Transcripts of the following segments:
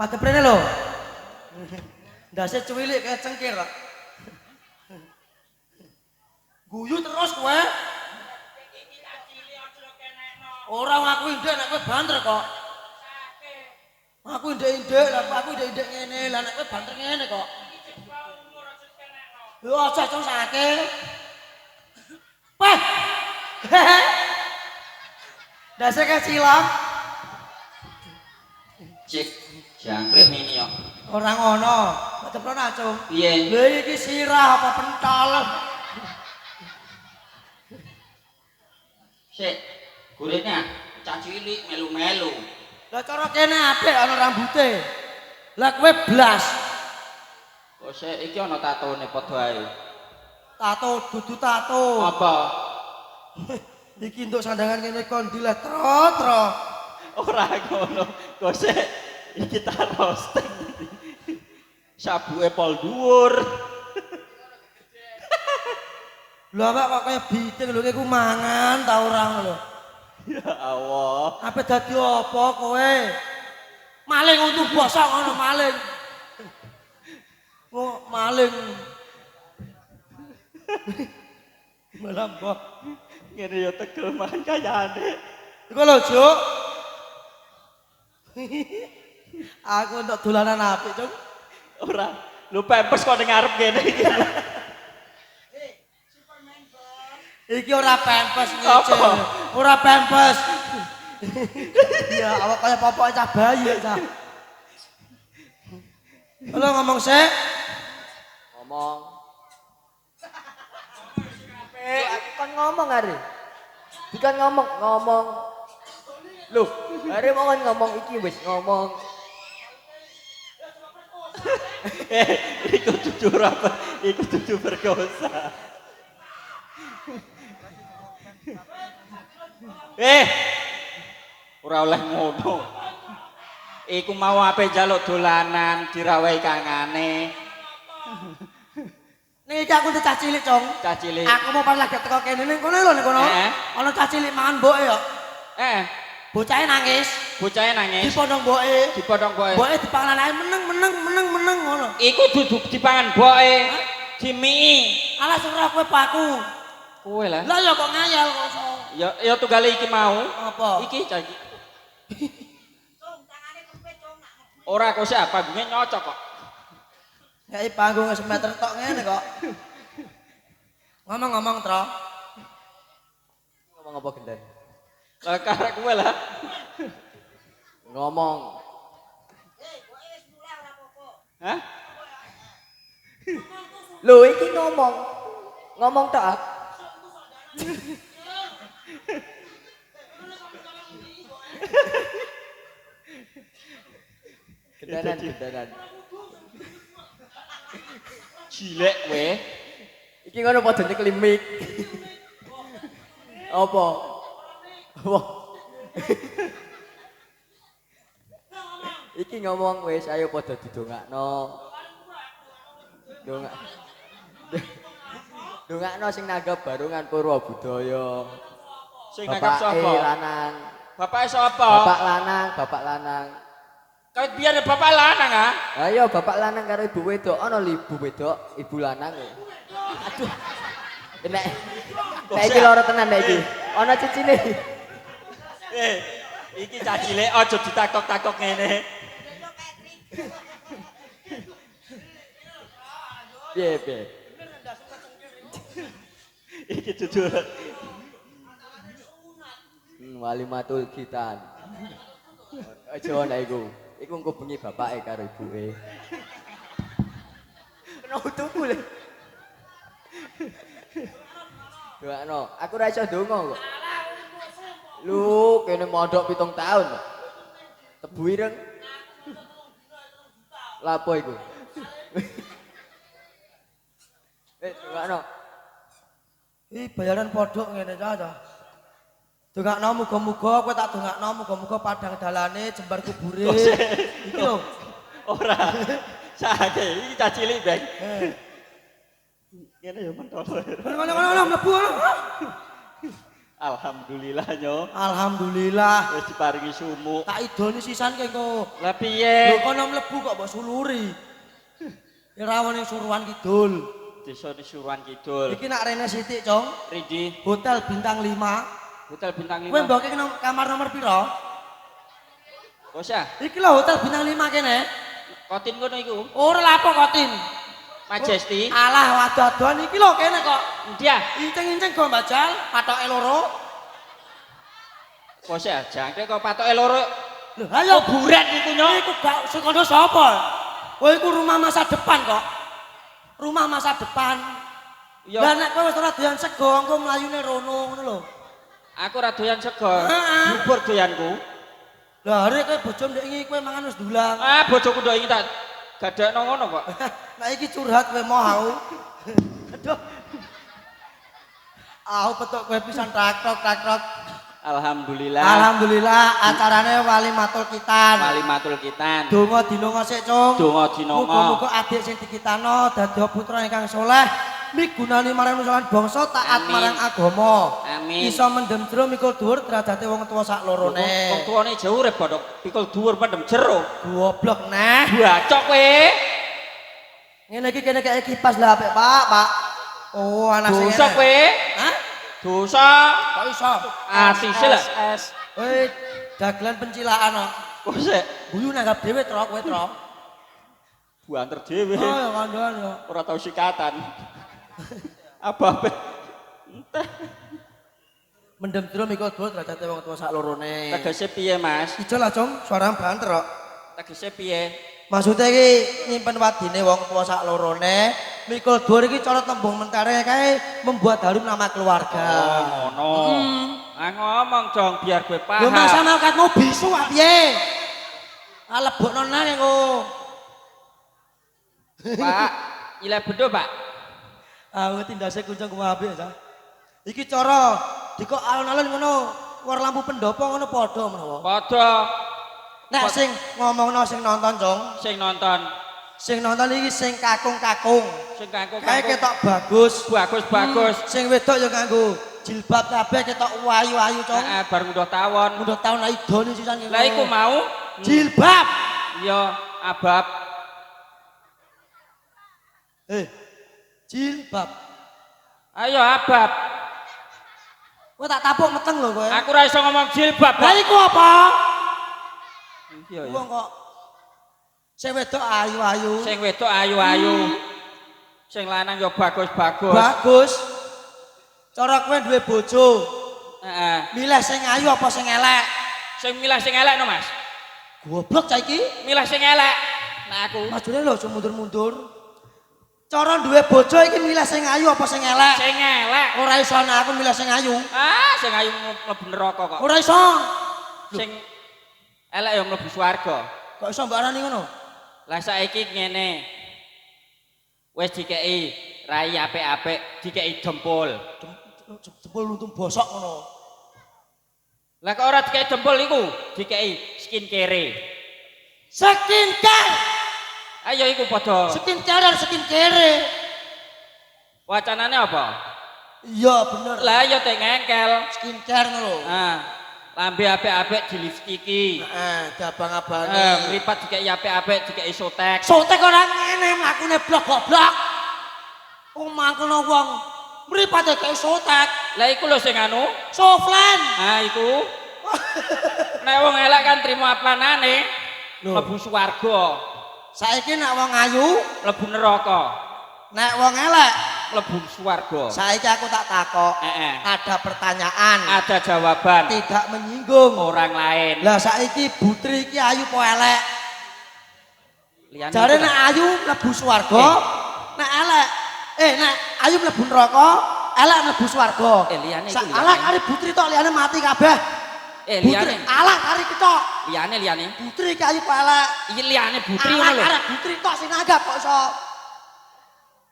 Pateprene lho. Ndase cuwilik kaya cengkir kok. Guyu terus kowe. Ora ngaku ndek nek kowe banter kok. Aku ndek-ndek, aku ndek-ndek ngene, lah nek kowe banter ngene kok. Yo aja cung sake. Wah. Ndase kaya silang. Cik, jangkrik ini yo. Ora ngono. Pateprene acung. Piye? Lha iki sirah apa pentol? Sik, gurine cah cilik melu-melu. Lah cara kene apik ana rambute. Lah kowe blas. Kok sik iki ana tatone padha ae. Tato dudu tato. Apa? Iki untuk sandangan kene kon dilah tro-tro. Ora ngono. Kok sik iki tak roasting. Sabuke pol dhuwur. Lho awak kok kaya biting lho iku mangan ta ora lho. Ya Allah. Ape dadi apa kowe? Maling untu bosok ngono maling. Oh, maling. Malah mbok. Ngene ya tegel mangan kayane. Iku lho, Juk. Aku untuk dolanan apik, Cung. Ora. Lu pempes kok ning ngarep kene iki. Iki ora pempes ngece. Ora pempes. Ya, awak kaya popok cah bayi cah. Halo ngomong sik. Ngomong. Aku kan ngomong hari. Bukan ngomong. Loh, hari mau kan ngomong iki wis ngomong. Iku jujur apa? Iku jujur berdosa. Ora oleh ngono. Iku mau ape njaluk dolanan dirawahi kangane. Ning iki aku cah cilik, Cung. Cah cilik. Aku mau pas lagi teko kene ning kono lho ning kono. Ana cah cilik mangan mboke ya. Bocahe nangis. Bocahe nangis. Dipondong mboke. Dipodhong boe. Mboke dipangan anake meneng ngono. Iku dudu dipangan boke. Dimii. Alah surah kowe paku. Kowe lah. Lah ya kok ngayal kok. Ya tunggale iki mau. Apa? Iki cah iki. Ora kok siapa panggunge nyocok kok. Ya panggung semeter tok ngene kok. Ngomong-ngomong, Tro. Ngomong apa gendeng? Lah karek kowe lah. Ngomong. Hah? Loh, iki ngomong. Ngomong tok. Ah. Gendanan. Cilek kowe. Iki ngono padha nyekel mic. Apa? Iki ngomong wis ayo padha didongakno. Dongakno sing nanggap barungan Purwa Budaya. Sing nanggap sapa? Lanang. Bapake sapa? Bapak lanang. Kawit biar bapak lanang ah. Ayo bapak lanang karo ibu wedok, ana ibu wedok, ibu lanang. Aduh. Nek iki lara tenan nek iki. Ana cicine. Iki cah cilik aja ditakok-takok ngene. Piye. Iki jujur. Walimatul khitan. Aja ana iku. Iku engko bengi bapake karo ibuke. Kena utuku lho. Doakno, aku ora iso ndonga kok. Lu kene mondok 7 tahun. Tebu ireng. Lapo iku? Doakno. Ih bayaran podok ngene cah. Dongakno muga-muga kowe tak dongakno muga-muga padang dalane jembar kubure. Iki lho. Ora. Sake iki cah cilik, Bang. Ngene ya mentol. Ngono mlebu ngono. Alhamdulillah nyo. Alhamdulillah. Wis diparingi sumuk. Tak idoni sisan kengko. Lah Lho piye? kono mlebu kok mbok suluri. Irawan ning Suruhan Kidul. Desa Suruhan Kidul. Iki nak rene sithik, Cong. Ridi, Hotel bintang 5. hotel bintang 5. Kowe mboke kamar nomor piro? Wes ya, Iki lho hotel bintang 5 kene. kotin kono iku. Ora lapo kotin. Majesty. Alah wadadan iki lho kene kok. Endi ya? Inceng-inceng go mbajal, patoke loro. Wes ya, jangke kok patoke loro. Lho, ayo Buret iku nyo. iku gak sekono sapa? Kowe iku rumah masa depan kok. Rumah masa depan. Ya, Lah nek kowe wis ora doyan sego, engko mlayune rono ngono lho. aku ra doyan sego. Heeh. Bubur doyanku. Lah arek kowe bojo ndek iki kowe mangan wis dulang. Ah, bojoku ndok iki tak gadekno ngono kok. Nah iki curhat kowe mau. Aduh. Aku petuk kowe pisan tak-tok. Alhamdulillah. Alhamdulillah acarane Walimatul Kitan. Walimatul Kitan. Donga dinonga sik, Cung. Donga dinonga. Muga-muga adik sing dikitano dadi putra ingkang saleh, migunani marang nusalan bangsa, taat Amin. marang agama. Amin. Iso mendem jero mikul dhuwur derajate wong tuwa sak Wong lorone. tuane jauh urip bodho pikul dhuwur pendem jero. Goblok neh. Bacok kowe. Ngene iki kene kayak kipas lah, Pak. Oh, anak sing Dosa ngene. kowe. Hah? Dosa. Kok iso? Atise lah. Woi, dagelan pencilaan kok. Kok sik Guyu nanggap dhewe tro kowe tro. buanter dhewe. Oh, ya kandhan ya. Ora tau sikatan. Apa-apa. Mendem jero mikul dhuwur derajate wong tuwa sak lorone. Tegese piye, Mas? Ijo lah, Cung, suara banter kok. Tegese piye? Maksudnya iki nyimpen wadine wong tuwa sak lorone, mikul dhuwur iki cara tembung mentare kae membuat harum nama keluarga. Oh, ngono. Ah ngomong dong biar gue Lho paham. masa malkatmu bisu ah piye? Ah lebokno nang engko. Pak, ila bedo, Pak. Ah tindase kuncung kuwabe ya. Iki cara dikok alon-alon ngono, war lampu pendopo ngono padha menawa. Padha Nek sing ngomongno sing nonton, Cung. sing nonton, Sing nonton iki sing kakung-kakung. sing kanggo Kae ketok bagus. bagus. Sing wedok ya nganggo jilbab kabeh ketok wayu-wayu, Cung. Heeh, bar munduh tawon. Udah tahun lah idone sisan iki. Lah iku mau jilbab. ya abab. Jilbab. Ayo abab. Kowe tak tapuk meteng lho kowe. Aku ora iso ngomong jilbab. Lah iku apa? Iya ya. Wong kok sing wedok ayu-ayu. Sing wedok ayu-ayu. Sing lanang ya bagus-bagus. Bagus. Cara kowe duwe bojo, Heeh. milih sing ayu apa sing elek? Sing milah sing elek no, Mas. Goblok cah iki. Milah sing elek. Nah aku. Majune lho aja mundur-mundur. Cara duwe bojo iki milih sing ayu apa sing elek? Sing elek. Ora iso nek aku milih sing ayu. Ah, sing ayu mlebu neraka kok. Ora iso. Sing elek ya mlebu swarga. Kok iso mbok arani ngono? Lah saiki ngene. Wis dikeki rai apik-apik, dikeki jempol. Jempol untung bosok ngono. Lah kok ora dikeki jempol iku, dikeki skincare. Skincare. Ayo iku padha. Skincare dan skincare. Wacanane apa? Iya bener. Lah ya teng engkel. Skincare ngono. Ah, lambe apik-apik di lipstiki. Diabang-abangi. Mripat dikeki apik-apik, dikeki sotek. Sotek ora ngene mlakune blok goblok. Mangkono wong mripat kayak sotek. Lah iku lho sing anu. Soflan. Ah iku. Nek wong elek kan trimo aplanane. Lho. Mlebu swarga, Saiki nek wong ayu, mlebu neraka, nek wong elek, mlebu swarga. saiki aku tak takok. Heeh. Ada pertanyaan. Ada jawaban Tidak menyinggung. orang lain. Lah saiki Butri iki ayu apa elek? Liyane Jare iku nek ayu mlebu swarga, nek elek nek ayu mlebu neraka, elek mlebu swarga. Liyane iku liyane. Alah kari Butri tok liyane mati kabeh. Liyane. Butri, alah kari ketok. Liyane. Putri iki ayu apa elek? Iya liyane Butri Alah ngono lho. kari Butri tok sing nanggap kok iso.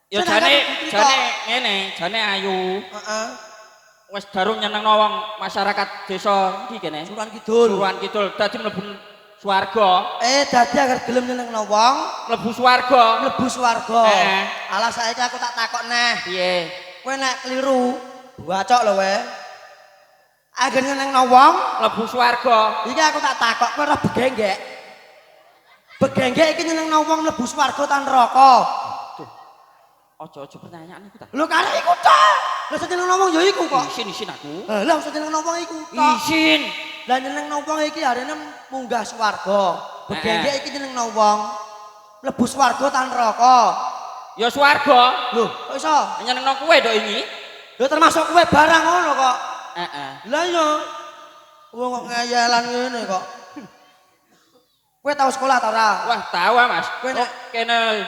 Ya Sing nanggap jane Butri jane tok. ngene, jane ayu. Heeh. Wis darung nyenengno wong masyarakat desa iki kene. Suran Kidul. Suruhan Kidul dadi mlebu swarga, Dadi agar gelem nyenengno wong mlebu swarga. mlebu swarga. Heeh. Alah saiki aku tak takok neh. Piye? Kowe nek kliru, bacok lho we. Angger nyenengno wong, Mlebu swarga. iki aku tak takok kowe ora begenggek. Begenggek iki nyenengno wong mlebu swarga ta neraka? Aja pertanyaan iku ta. Lho karek iku tok. Lah sing nyenengno wong ya iku kok. Isin aku. Lah sing nyenengno wong iku tok. Isin. Lah nyenengno wong iki arene munggah swarga. Begenggek iki nyenengno wong mlebu swarga ta neraka? Ya swarga. Lho, kok iso? Nyenengno kowe dok ini. Ya termasuk kowe barang ngono kok. Heeh. Lah iya. Wong kok ngeyelan ngene kok. Kowe tau sekolah ta ora? Wah, tahu ah, Mas. Kowe Kok kene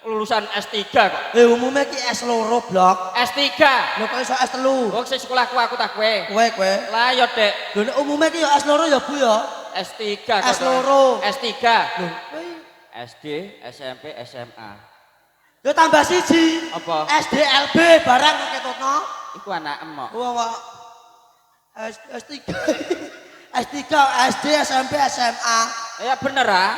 lulusan S3 kok. Umume ki S2 blok. S3. Lho kok iso S3? Kok sing sekolahku aku tak kowe. Kowe. Lah ya, Dek. Lho nek umume ki ya S2 ya Bu ya. S3 kok. S2. S3. Lho, kowe SD, SMP, SMA. yo tambah siji. Apa? SDLB barang ketutno. Iku anak emok. Wah, wah. S3. S3, SD, SMP, SMA. Ya bener ah.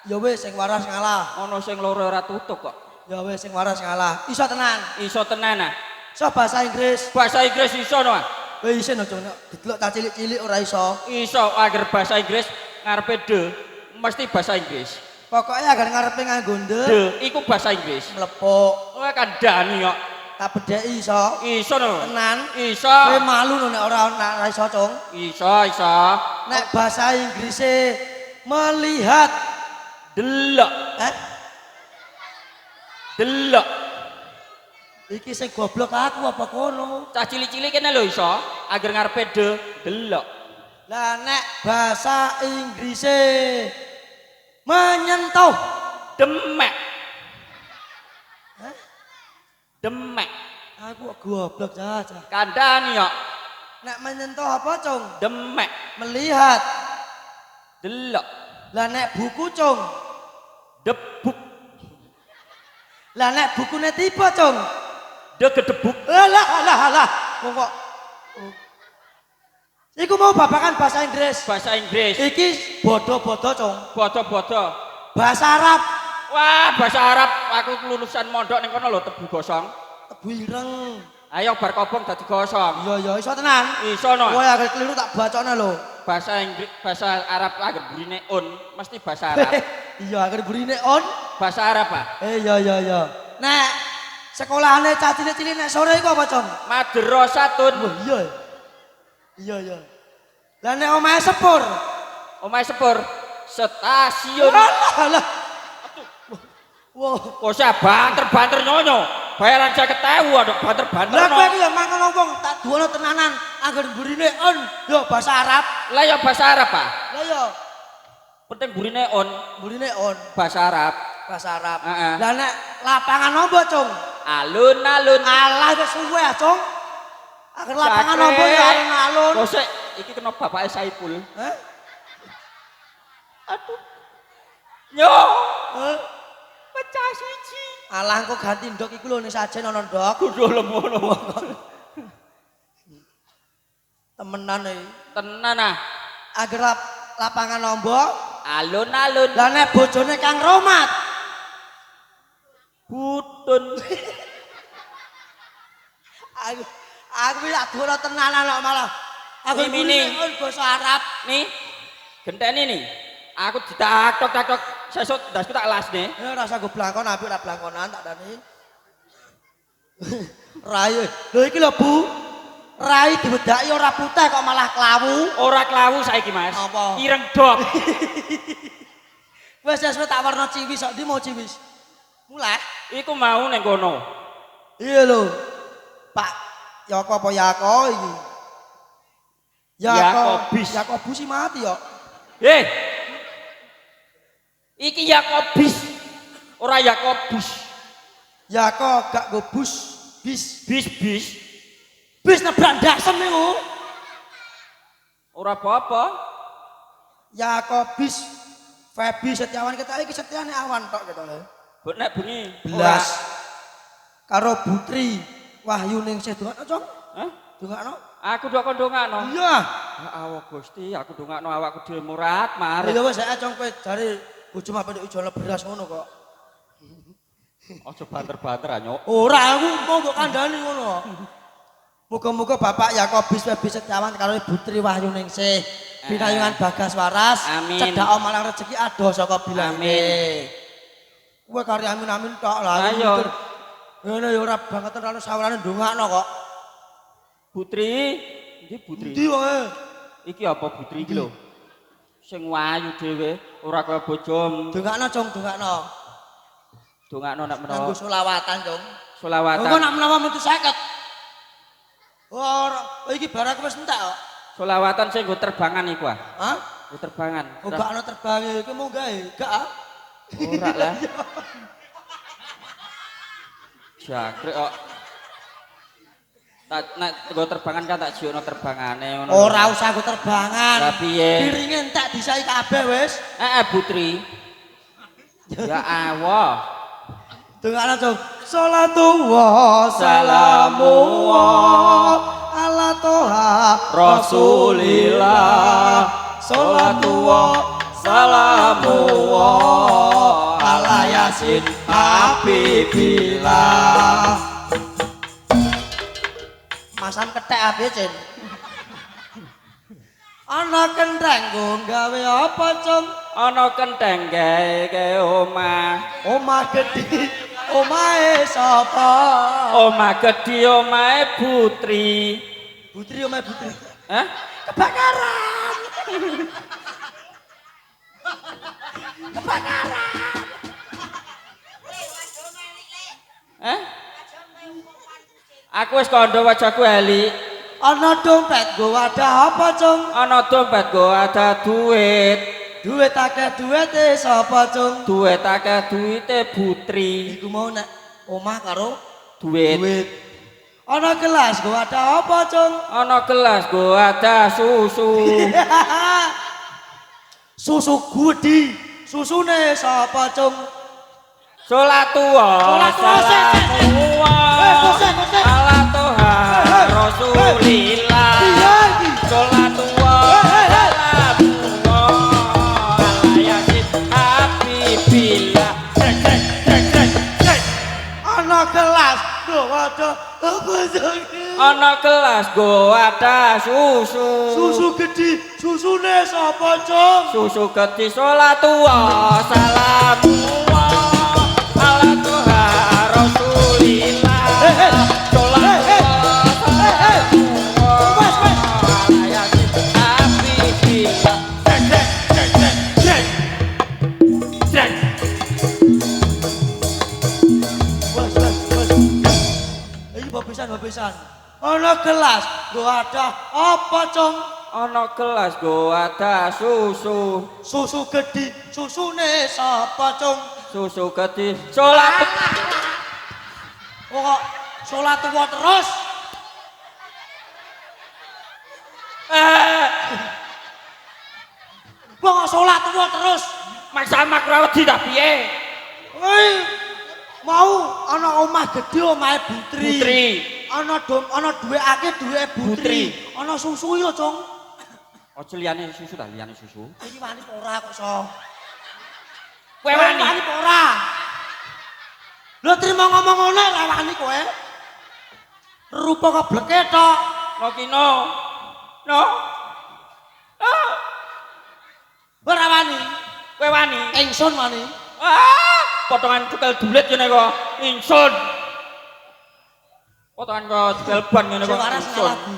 Ya wis sing waras ngalah. Ono sing loro ora tutuk kok. Ya wis sing waras ngalah. Iso tenan. Iso tenan ah. Iso bahasa Inggris. Bahasa Inggris iso no ah. Kowe isin aja nek didelok ta cilik-cilik ora iso. Iso agar bahasa Inggris ngarepe de mesti bahasa Inggris. Pokoknya agar ngarepe nganggo ndek De iku bahasa Inggris. mlepuk. Kowe kandhani kok. Tak bedheki iso. Iso no. Tenan. Iso. Kowe malu lho nek ora iso, Cung. Iso. Nek bahasa Inggrise melihat, Delok. Delok. iki sing goblok aku apa kono? Cah cilik-cilik kene lho iso agar ngarepe de delok. Lah nek bahasa Inggrise menyentuh, Demek. Hah? Demek. Aku kok goblok cah. Kandhani kok. Nek menyentuh apa, Cung? Demek. Melihat. Delok. Lah nek buku, Cung. Debuk. Lah nek bukune tiba, Cung. Degedebuk. Alah. Wong kok. Iku mau babakan bahasa Inggris. Bahasa Inggris. Iki bodoh-bodoh, Cung. Bodo-bodo. Bahasa Arab. Wah, bahasa Arab. Aku lulusan mondok ning kono lho Tebu Gosong. Tebu ireng. Ayo bar kobong dadi gosong. Iya, iso tenan. Iso no. Kowe agak keliru tak bacone lho. Bahasa Inggris, bahasa Arab agar burine on, mesti bahasa Arab. Iya, agar burine on. Bahasa Arab ah. Iya. Nek sekolahane cah cilik-cilik nek sore iku apa, Con? Madrasatun. Wah, iya. Lah nek omahe sepur. Omahe sepur. Stasiun. Alah. Wah. Kok sak banter-banter nyonyo. Bayaran 50.000 ada banter-banter. Lah kowe iki ya mangkono wong tak duwono tenanan agar burine on yo bahasa Arab. Lah ya bahasa Arab ah. Lah yo Penting burine on burine on bahasa Arab. bahasa Arab. Heeh. Lah nek lapangan opo, Cung? Alun-alun. Alah wis suwe ah, Cung. Agar lapangan opo ya alun-alun. Kok sik iki kena bapake Saipul. Hah? Aduh. Yo. Hah? Pecah siji. Alah engko ganti ndok iku lho ning sajen ana ndok. Kudu lemono. Temenan iki. Tenan ah. Agar lapangan ombo. Alun-alun. Lah nek bojone Kang Romat. Butun. Aku ya dono tenanan kok malah. Aku Mimini. ini bahasa Arab. Nih. Genteni nih. Aku ditak-tok sesuk ndasku tak lasne. Ya rasa go blangkon apik ora blangkonan tak dani. Rai. Lho iki lho Bu. Rai diwedaki ora putih kok malah klawu. Ora klawu saiki Mas. Apa? Ireng dok. Wes tak warna ciwis kok ndi mau ciwis. Mulai. Iku mau ning kono. Iya lho. Pak Yoko apa Yako iki? Yakobus. Yakobus sih mati yo. Iki Yakobus. Ora Yakobus. Yako gak go bus, bis. Bis. Bis nabrak dasem niku. Ora apa-apa. Yakobus Febi Setiawan kita iki Setiane awan tok kita lho. Mbok nek bengi Belas. Karo Putri Wahyuning sih dongakno, Cong. Hah? Dongakno. Aku do kon ndongakno. Iya. Ya Allah Gusti, aku ndongakno awakku dhewe murat mari. Ya wis ae Cong kowe jare bojomu apa ndek ijono beras ngono kok. Aja banter-banter anyuk. Ora aku mau mbok kandhani ngono. Muga-muga Bapak Yakobus Webi Setiawan karo Ibu Tri Wahyuningsih pinayungan Bagas Waras Amin. cedak omalang rezeki ado saka bilange. Amin. Kowe kari amin-amin tok lah. Ayo. Ngene ya ora banget ora sawarane ndongakno kok. Putri, iki Putri. Endi wae? Iki apa Putri iki lho? Sing wayu dhewe, ora kaya bojomu. Ndongakno, Cung, ndongakno. Dongakno nek menawa Nganggo selawatan, Cung. selawatan. Engko nek menawa metu 50. Ora, iki barak wis entek kok. Selawatan sing nggo terbangan iku ah. Hah? Nggo terbangan. Oh, gak ana terbange iki mau gawe, gak ah? Ora lah. Jagrek kok. Tak nek nggo terbangan kan tak jiokno terbangane ngono. Ora usah go terbangan. Lah piye? Piringe entek disai kabeh wis. Putri. Ya Allah. Dongakno, Cung. Salatullah salamullah ala toha Rasulillah. Salatullah salamullah ala Yasin Habibillah. Masan kethek abe, Cin. Ana kentheng go gawe apa, Cung? Ana kentheng gawe omah. Omah gedhi, omahe sapa? Omah gedhi omahe Putri. Putri omahe Putri. Hah? Kebakaran. Hah? Aku wis kandha wajahku Eli. Ana dompet go wadah apa, Cung? Ana dompet go ada duit. Duit akeh duwite sapa, Cung? Duit akeh duwite Putri. Iku mau nek omah karo Duit. duit. Ana gelas go wadah apa, Cung? Ana gelas go ada susu. Susu gudi. Susune sapa, Cung? Sholatullah ala toha Rasulillah. Sholatullah salamullah ala Yasin Habibillah. Ana gelas go wadah apa, Cung? Ana gelas go ada susu. Susu gedhi, susune sapa, Cung? Susu gedhi sholatullah salamullah ala toha Rasulillah. Sholatullah salamullah ala Yasin Habibillah. Wes. Iki babisan. Ana gelas go wadah apa, Cung? Ana gelas go ada susu. Susu gedhi, susune sapa, Cung? Susu gedhi sholat. Kok salatullah terus? Kok salatullah terus? Mas sama krawedi ta piye? Hei, mau ana omah gedhe omahe Putri. Putri. Ana duwe akeh duwe Putri. Ana susu yo, Cung. Aja liyane susu ta, liyane susu. Iki wani apa ora kok, So? Kowe wani. Wani apa ora? Lho trimo ngomong ngono ora wani kowe. Rupa kebleke tok. Nokino. No. Ora wani. Kowe wani. Ingsun wani. Potongan cukel dulit ngene kok. Ingsun. Potongan kok cukel ban ngene kok. Sing waras Ingsun. lagu.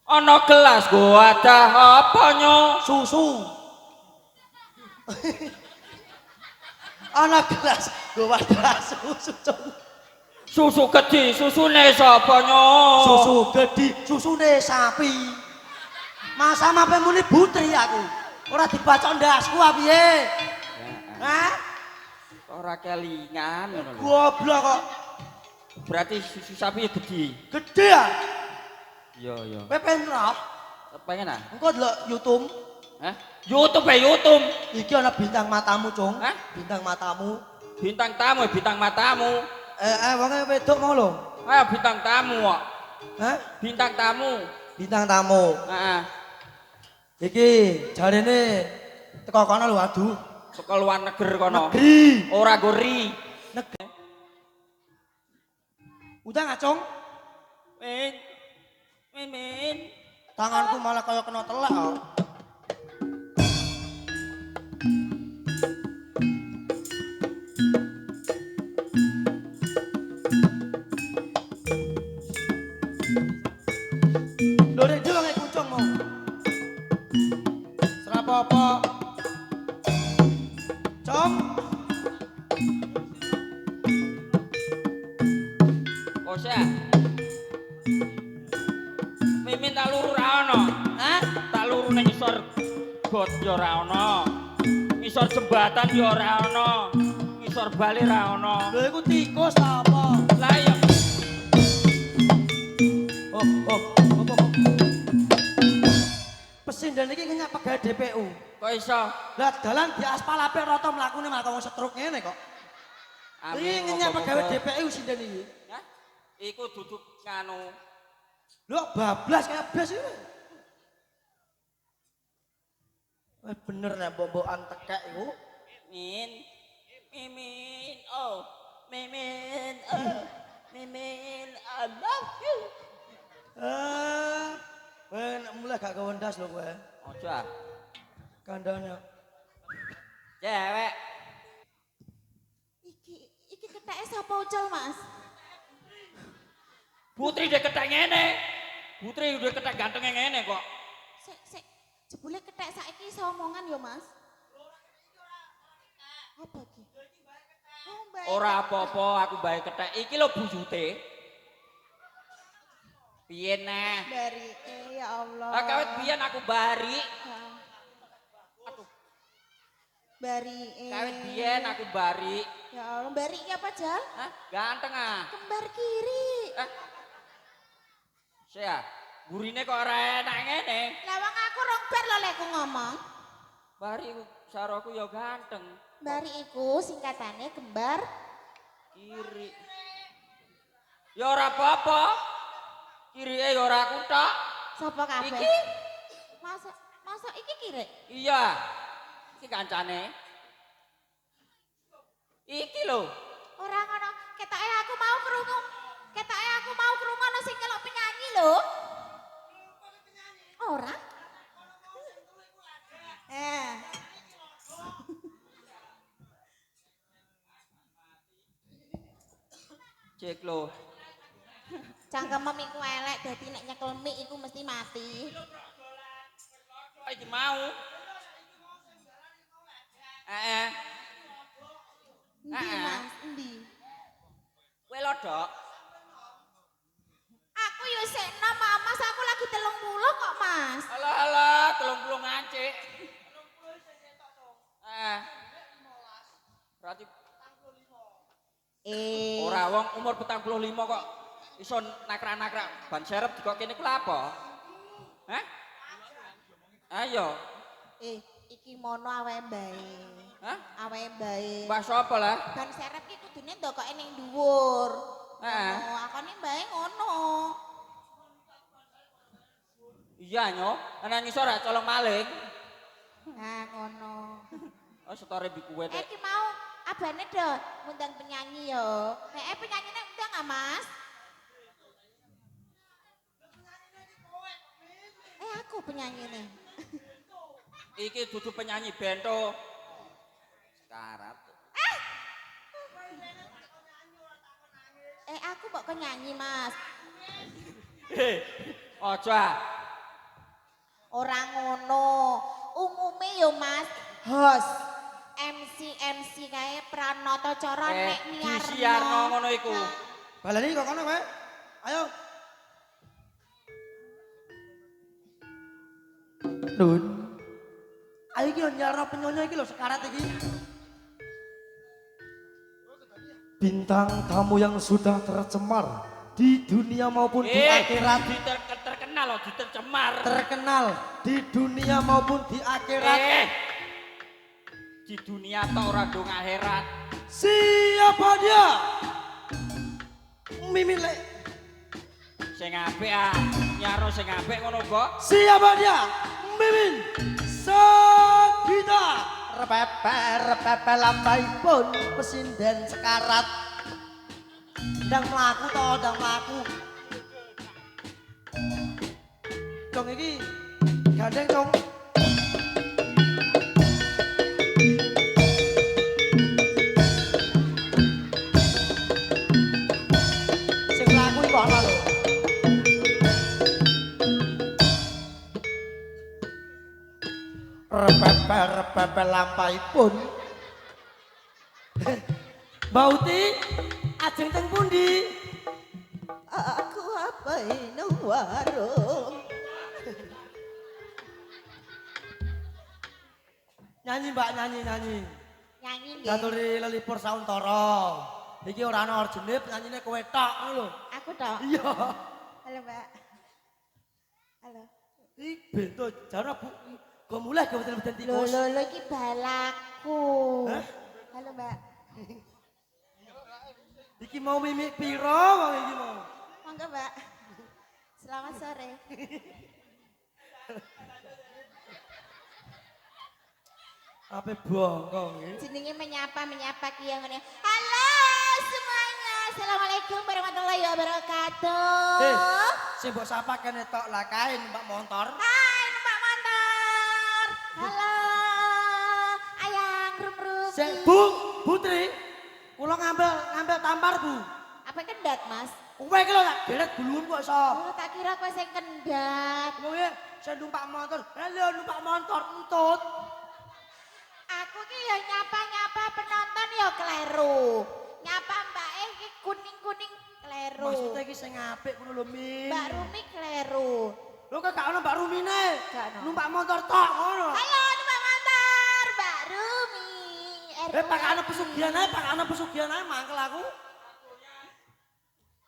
Ana gelas go ada apa nyo? Susu. Ana gelas go wadah susu, Cung. Susu gedhi, susune sapa nyo? Susu gedhi, susune sapi. Masa mape muni Putri aku. Ora dibaca ndasku apa piye? Hah? Ora kelingan ngono lho. Goblok kok. Berarti susu sapi gedhi. Gedhe ya. Iya. Kowe pengen rap? Pengen ah? Engko delok YouTube. Hah? YouTube ya YouTube. Iki ana bintang matamu, Cung. Hah? Bintang matamu. Bintang tamu, bintang matamu. Wonge wedok mau lho. Ayo bintang tamu kok. Hah? Bintang tamu. Bintang tamu. Heeh. Iki jarene teko kono lho, aduh. Saka luar negeri kono. Negeri. Ora gori. Negeri. Udah ngacung? Min. Min. Tanganku malah kaya kena telek kok. Lho rek dhewe ngek kucung mau. Serapopo. Cong. Ose. Mimin tak luru ra ono. Hah? Tak luru ning ngisor got yo ora ono. Ngisor jembatan yo ora ono. Ngisor bali ra ono. Lho iku tikus ta apa? Lah ya Oh. Pesinden iki ngenyak pegawai DPU. kok iso? Lah dalan di aspal apik rata mlakune malah kok setruk ngene kok. Iki ngenyak pegawai DPU sinden iki. Hah? Iku duduk nganu. Lho bablas kaya blas iki. Wah bener nek mbok-mbokan tekek iku. Min. Mimin. Oh. Mimin. Oh. Mimin. I love you. Weh nek mulai gak kewendas lho kowe. Ojo ah. Kandhane. Cewek. Iki keteke sapa ucul, Mas? Putri dia ketek ngene. Putri udah ketek ganteng ngene kok. Sik, jebule kethek saiki iso omongan ya, Mas? Apa iki? Oh, baik. Ora apa-apa aku bae ketek. Iki lho bujute. Piye nah? Dari ya Allah. Lah kawit biyen aku bari. Bari Kawit biyen aku bari. Ya Allah, bari iki apa, Jal? Hah? Ganteng ah. Kembar kiri. Sia, gurine kok ora enak ngene. Lah wong aku rong bar lho lek ku ngomong. Bari saroku ya ganteng. Bari iku singkatane kembar Kiri. Ya ora apa-apa. Kirike ya ora aku tok. sapa kabeh? Iki? Masa iki kiri? Iya. Iki kancane. Iki lho. Ora ngono, ketoke aku mau krungu. Ketoke aku mau krungu ana sing kelok penyanyi lho. Ora? Cek lho. Cangkemem iku elek dadi nek nyekel mik iku mesti mati. Iki mau. Endi Mas? Endi? Kowe lodok. Aku yo sik enom, Mas, aku lagi 30 kok, Mas. Alah, 30 ngancik. Berarti ora wong umur 45 kok iso nakrak-nakrak ban serep dikok kene ku lha apa? Hah? Ayo. Iki mono awake mbae. Hah? Awake mbae. Mbah sapa lah? Ban serep ki kudune ndokoke ning dhuwur. Heeh. Ngono, akone mbae ngono. Iya nyo, ana ngisor ra colong maling. Nah, ngono. Oh setore bi kuwe tek. Iki mau abane do ngundang penyanyi yo. Nek penyanyine undang ah, Mas? Aku penyanyine. Iki dudu penyanyi bento. Sekarat. Aku kok nyanyi, Mas. Ojo ah. Ora ngono. Umume yo, Mas, host MC kae Pranoto Coro nek disiarno ngono iku. Baleni kok kono kowe. Ayo. Dun. Ayo iki lho nyarno penyonyo iki lho sekarat iki. Bintang tamu yang sudah tercemar di dunia maupun di akhirat. Terkenal loh, ditercemar. Terkenal di dunia maupun di akhirat. Di dunia atau ora dong akhirat. Siapa dia? Mimin le. Sing apik ah, nyaro sing apik ngono kok. Siapa dia? Mimin Sabita. Repepe lambai pun pesinden sekarat. Ndang mlaku to, ndang mlaku. Cong iki gandeng Cong. Sing mlaku iki kok ana lho. Repepe lampahipun. Bauti ajeng teng pundi? Aku apa nang warung. Nyanyi Mbak nyanyi. Nyanyi nggih. Gaturi lelipur sauntara. Iki ora ana orjene nyanyine kowe tok ngono lho. Aku tok. Iya. Halo, Mbak. Halo. Iki bento jare Bu. Go mulai go beten tikus. Lho iki balaku. Hah? Halo, Mbak. Iki mau mimik piro wong iki mau? Monggo, Mbak. Selamat sore. Ape bongkong iki? Jenenge menyapa ki yang ngene. Halo semuanya. Assalamualaikum warahmatullahi wabarakatuh. Sing mbok sapa kene tok lah kae numpak motor. Hai, numpak motor. Halo. Ayang rum-rum. Sing Bu, Putri. Kula ngambil tampar, Bu. Apa kendat, Mas? Kowe iki lho tak deret duluan kok iso. Oh, tak kira kowe sing kendat. Wong e sing numpak motor. Halo numpak motor entut. Aku ki ya nyapa-nyapa penonton ya kleru. Nyapa Mbak iki kuning-kuning kleru. Maksudnya iki sing apik ngono lho, Min. Mbak Rumi kleru. Lho kok gak ono Mbak Rumine? Gak ono. Numpak motor tok ngono. Halo numpak motor, Mbak Rumi. Pakane pesugihan ae mangkel aku.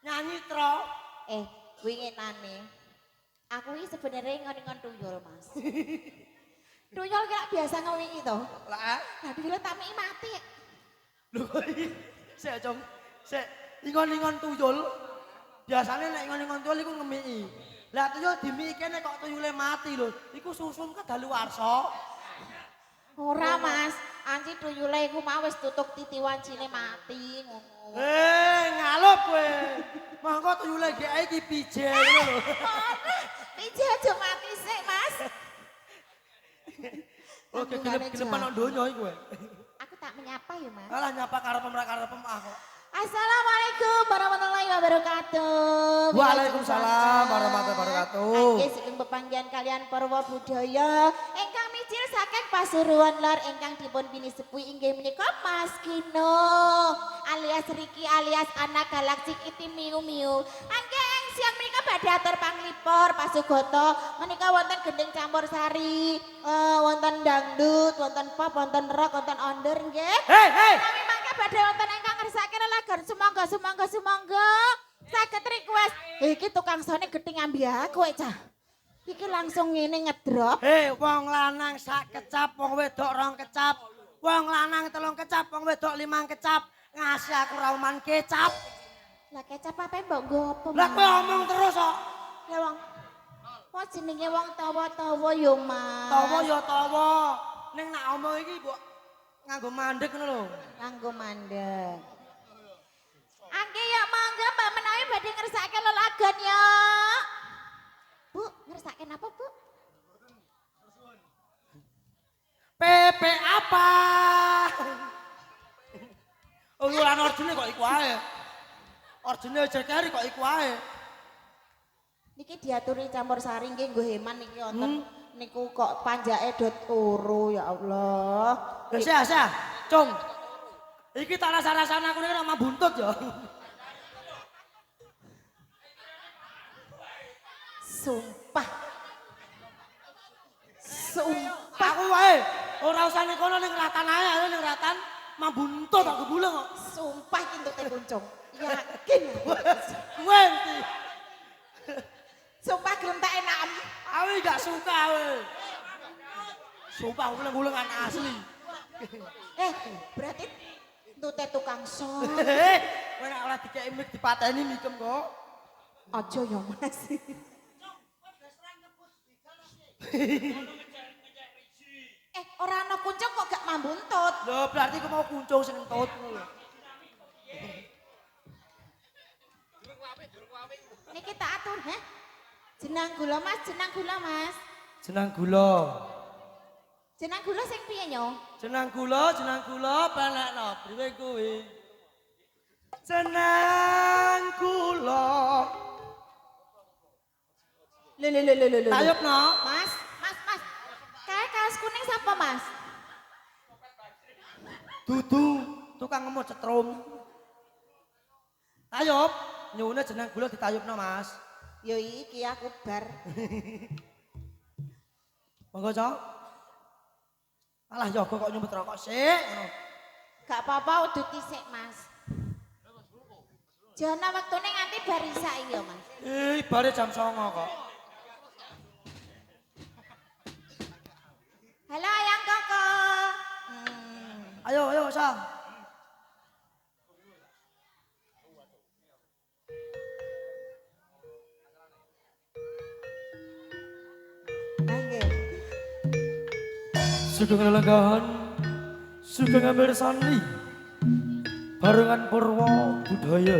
Nyanyi tro. Winginane. Aku iki sebenarnya ngon-ngon tuyul, Mas. Tuyul kira biasa ngewingi to. Lah, Nah, tuyul tak miki mati. lho kok iki sik, Cung. Sik, ingon-ingon tuyul. Biasane nek ingon-ingon tuyul iku ngemiki. Lah tuyul dimiki kene kok tuyule mati lho. Iku susun kedaluwarsa. Ora, Mas. Anci tuyule iku mau wis tutuk titi wancine mati ngono. Ngalup kowe. Mangko tuyule gek iki pije ngono lho. Pije aja mati sik, Mas. Oke, gelem-gelem nang donya iki kowe. Aku tak menyapa ya, Mas. Alah nyapa karepem ah kok. Assalamualaikum warahmatullahi wabarakatuh. Waalaikumsalam warahmatullahi wabarakatuh. Angge saking pepanggihan kalian Parwa Budaya ingkang micil saking Pasuruan Lor ingkang dipun pinisepuhi inggih menika Mas Kino alias Riki alias anak galaksi Kiti Miu Miu. Angge siang menika badhe atur panglipur pasugoto menika wonten gending campur sari, wonten dangdut, wonten pop, wonten rock, wonten onder nggih. Hei. Kami mangke badhe wonten ingkang ngersake lelagon sumangga saged request. Iki tukang sone gething ambi aku cah. Iki langsung ngene ngedrop. Wong lanang sak kecap, wong wedok rong kecap. Wong lanang 3 kecap, wong wedok 5 kecap. Ngasih aku rauman kecap. Lah kecap apa mbok nggo apa? Lah kowe omong terus kok. Ya wong. Kok jenenge wong tawa-tawa yo, Mas. Tawa ya tawa. Ning nak omong iki mbok nganggo mandek ngono lho. Kanggo mandeg. Angge ya mangga Mbak menawi badhe ngersake lelagon ya. Bu, ngersake napa, Bu? PP apa? Oh, ora orjine kok iku ae. Orjine jekeri kok iku ae. Niki diaturi campur sari nggih nggo heman niki wonten niku kok panjake dot turu ya Allah. Sia, Cung. Iki tak rasa-rasane aku niki ora buntut ya. Sumpah. Aku wae ora usah ning kono ning ratan ae, ning ratan mambuntut aku gulung kok. Sumpah iki entuk kuncung. Yakin. Wenti. Sumpah gelem tak enak. Aku gak suka we. Sumpah aku gulung-gulungan asli. Berarti entute tukang son. Kowe nek ora dikeki mik dipateni mikem kok. Aja ya Mas. Ora ana kuncung kok gak mambuntut. Lho berarti aku mau kuncung sing entut ngono lho. Niki tak atur, Jenang gula Mas, jenang gula Mas. Jenang gula. Jenang gula sing piye nyo? Jenang gula penekno priwe kuwi. Jenang gula. Lho. Tayupno. Mas. Kae kaos kuning sapa Mas? Dudu tukang ngemot setrum. Tayup, nyuwune jenang gula ditayupno, Mas. Yo iki aku bar. Monggo, Cok. Alah yoga kok nyumet rokok sik ngono. Gak apa-apa udut tisik Mas. Jana wektune nganti bar isak iki yo Mas. Bare jam 09.00 kok. Halo Ayang Koko. Ayo, Sa. Nggih. Sugeng lelenggahan, sugeng amirsani. Barengan Purwa budaya.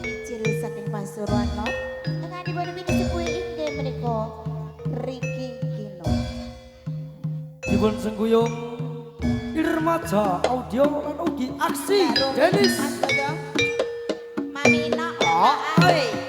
Ijil saking Pasuruan no. Dengan dipun pindah sepuh inggih menika Riki Kino. Dipun sengguyung Irmaja audio lan ugi aksi Denis. Mas Dodo. Mami no. Oi.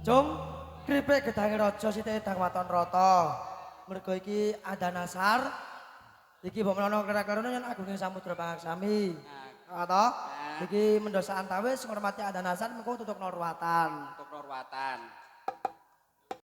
Jung, kripik gedange raja sithik dang waton rata. Mergo iki Adanasar. Iki mbok menawa kira-kirane yen agunging samudra pangaksami. Toh? Iki mendosa antawis ngormati Adanasar mengko tutuk Norwatan. Untuk Norwatan.